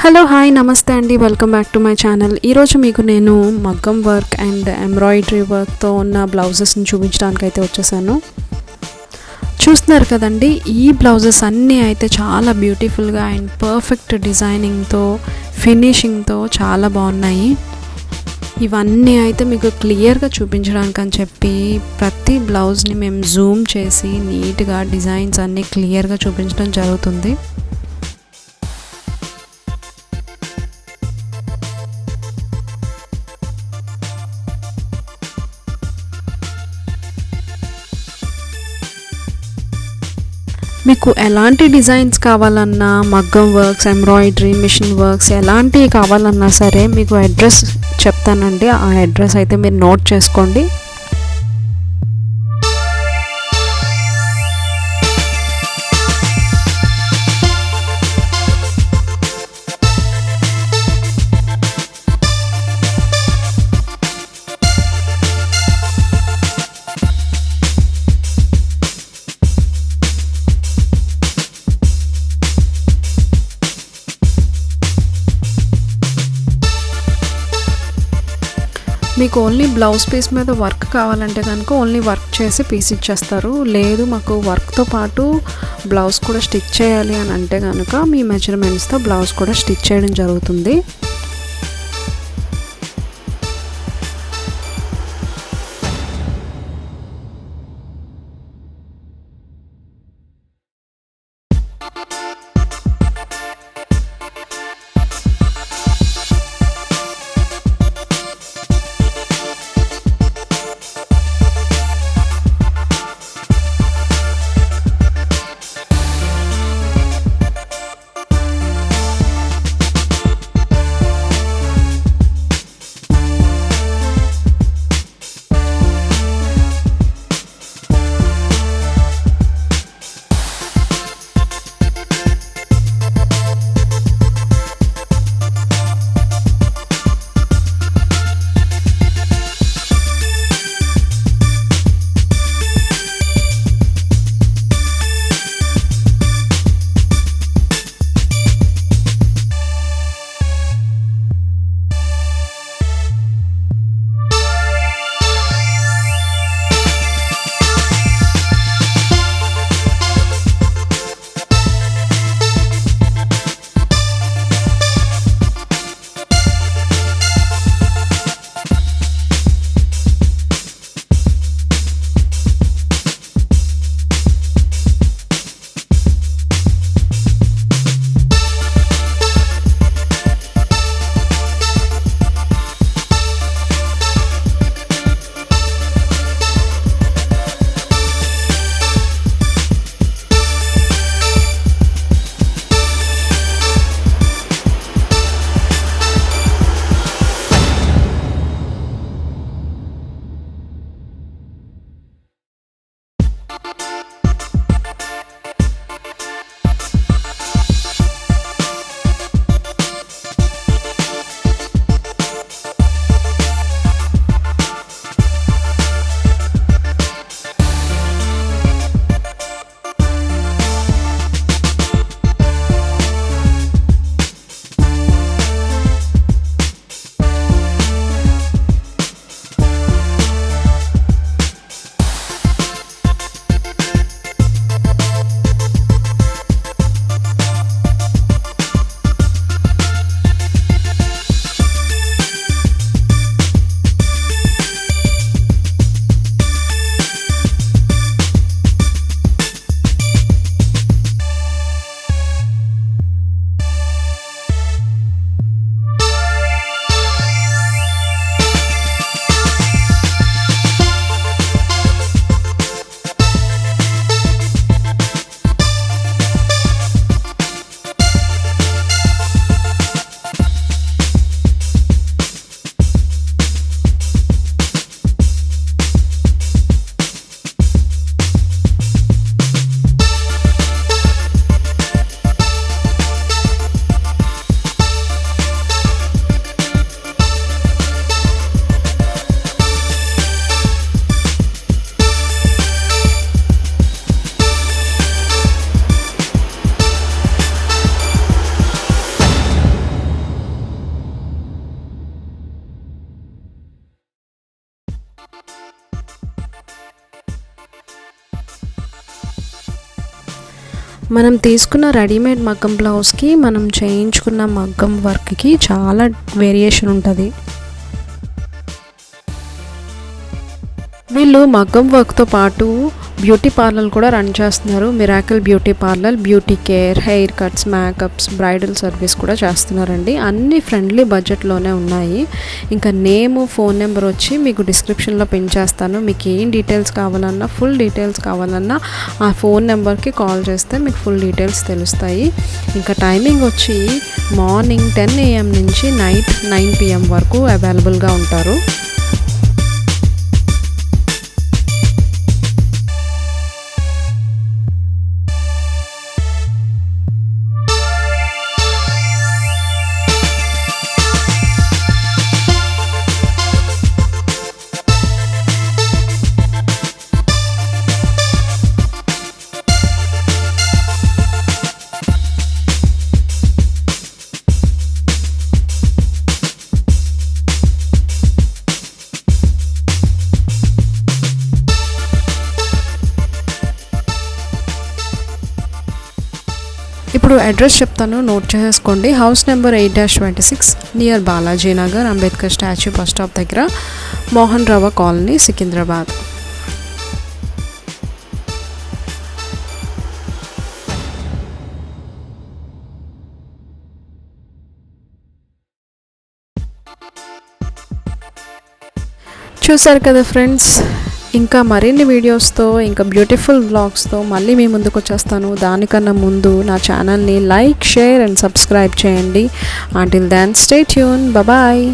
Hello hi నమస్తే అండి, welcome back to my channel. ఈరోజు మీకు నేను మగ్గం వర్క్ అండ్ ఎంబ్రాయిడరీ వర్క్తో ఉన్న బ్లౌజెస్ని చూపించడానికి అయితే వచ్చేసాను. చూస్తున్నారు కదండి, ఈ బ్లౌజెస్ అన్నీ అయితే చాలా బ్యూటిఫుల్గా అండ్ పర్ఫెక్ట్ డిజైనింగ్తో ఫినిషింగ్తో చాలా బాగున్నాయి. ఇవన్నీ అయితే మీకు క్లియర్గా చూపించడానికి అని చెప్పి ప్రతి బ్లౌజ్ని మేము జూమ్ చేసి నీట్గా డిజైన్స్ అన్నీ క్లియర్గా చూపించడం జరుగుతుంది. మీకు ఎలాంటి డిజైన్స్ కావాలన్నా, మగ్గం వర్క్స్, ఎంబ్రాయిడరీ, మిషన్ వర్క్స్ ఎలాంటివి కావాలన్నా సరే మీకు అడ్రస్ చెప్తానండి. ఆ అడ్రస్ అయితే మీరు నోట్ చేసుకోండి. మీకు ఓన్లీ బ్లౌజ్ పీస్ మీద వర్క్ కావాలంటే కనుక ఓన్లీ వర్క్ చేసి పీస్ ఇచ్చేస్తారు. లేదు మాకు వర్క్తో పాటు బ్లౌజ్ కూడా స్టిచ్ చేయాలి అని అంటే కనుక మీ మెజర్మెంట్స్తో బ్లౌజ్ కూడా స్టిచ్ చేయడం జరుగుతుంది. మనం తీసుకున్న రెడీమేడ్ మగ్గం బ్లౌజ్కి మనం చేయించుకున్న మగ్గం వర్క్కి చాలా వేరియేషన్ ఉంటుంది. వీళ్ళు మగ్గం వర్క్తో పాటు బ్యూటీ పార్లర్ కూడా రన్ చేస్తున్నారు. Miracle beauty parlour, beauty care, hair cuts, makeups, bridal service కూడా చేస్తున్నారండి. అన్ని ఫ్రెండ్లీ బడ్జెట్లోనే ఉన్నాయి. ఇంకా నేము, ఫోన్ నెంబర్ వచ్చి మీకు డిస్క్రిప్షన్లో పిన్ చేస్తాను. మీకు ఏం డీటెయిల్స్ కావాలన్నా, ఫుల్ డీటెయిల్స్ కావాలన్నా ఆ ఫోన్ నెంబర్కి కాల్ చేస్తే మీకు ఫుల్ డీటెయిల్స్ తెలుస్తాయి. ఇంకా టైమింగ్ వచ్చి మార్నింగ్ 10 AM నుంచి నైట్ 9 PM వరకు అవైలబుల్గా ఉంటారు. ఇప్పుడు అడ్రస్ చెప్తాను, నోట్ చేసుకోండి. House number 8-26 near Balaji Nagar, Ambedkar statue bus stop దగ్గర, మోహన్ రావు కాలనీ, సికింద్రాబాద్. చూసారు కదా ఫ్రెండ్స్, ఇంకా మరిన్ని వీడియోస్తో, ఇంకా బ్యూటిఫుల్ వ్లాగ్స్తో మళ్ళీ మీ ముందుకు వచ్చేస్తాను. దానికన్నా ముందు నా ఛానల్ని లైక్, షేర్ అండ్ సబ్స్క్రైబ్ చేయండి. Until then stay tune, bye.